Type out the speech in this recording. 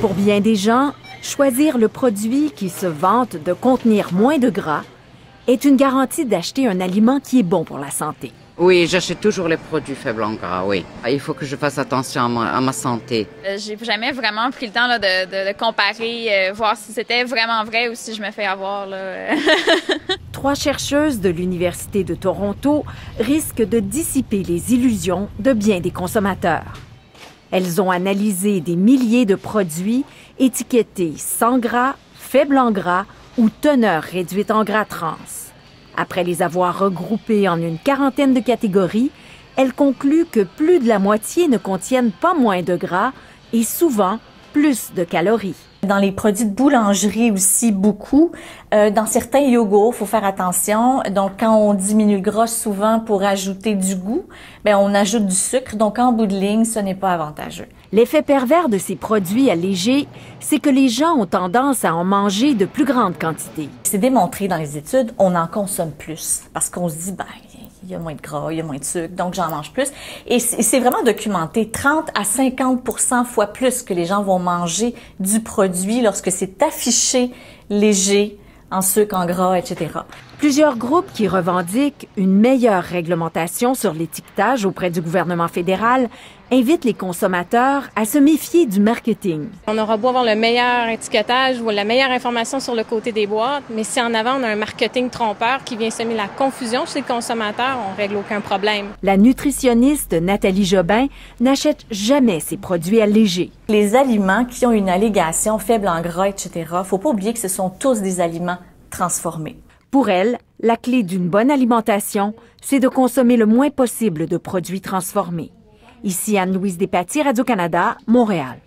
Pour bien des gens, choisir le produit qui se vante de contenir moins de gras est une garantie d'acheter un aliment qui est bon pour la santé. Oui, j'achète toujours les produits faibles en gras, oui. Il faut que je fasse attention à ma santé. J'ai jamais vraiment pris le temps là, de comparer, voir si c'était vraiment vrai ou si je me fais avoir. Là. 3 chercheuses de l'Université de Toronto risquent de dissiper les illusions de bien des consommateurs. Elles ont analysé des milliers de produits étiquetés sans gras, faible en gras ou teneur réduite en gras trans. Après les avoir regroupés en une quarantaine de catégories, elles concluent que plus de la moitié ne contiennent pas moins de gras et souvent plus de calories. Dans les produits de boulangerie aussi, beaucoup. Dans certains yogourts, il faut faire attention. Donc, quand on diminue le gras souvent pour ajouter du goût, bien, on ajoute du sucre. Donc, en bout de ligne, ce n'est pas avantageux. L'effet pervers de ces produits allégés, c'est que les gens ont tendance à en manger de plus grandes quantités. C'est démontré dans les études, on en consomme plus parce qu'on se dit, ben, il y a moins de gras, il y a moins de sucre, donc j'en mange plus. Et c'est vraiment documenté, 30 à 50% fois plus que les gens vont manger du produit lorsque c'est affiché léger, en sucre, en gras, etc. Plusieurs groupes qui revendiquent une meilleure réglementation sur l'étiquetage auprès du gouvernement fédéral invitent les consommateurs à se méfier du marketing. On aura beau avoir le meilleur étiquetage ou la meilleure information sur le côté des boîtes, mais si en avant on a un marketing trompeur qui vient semer la confusion chez le consommateur, on règle aucun problème. La nutritionniste Nathalie Jobin n'achète jamais ces produits allégés. Les aliments qui ont une allégation faible en gras, etc., faut pas oublier que ce sont tous des aliments transformés. Pour elle, la clé d'une bonne alimentation, c'est de consommer le moins possible de produits transformés. Ici Anne-Louise Despatie, Radio-Canada, Montréal.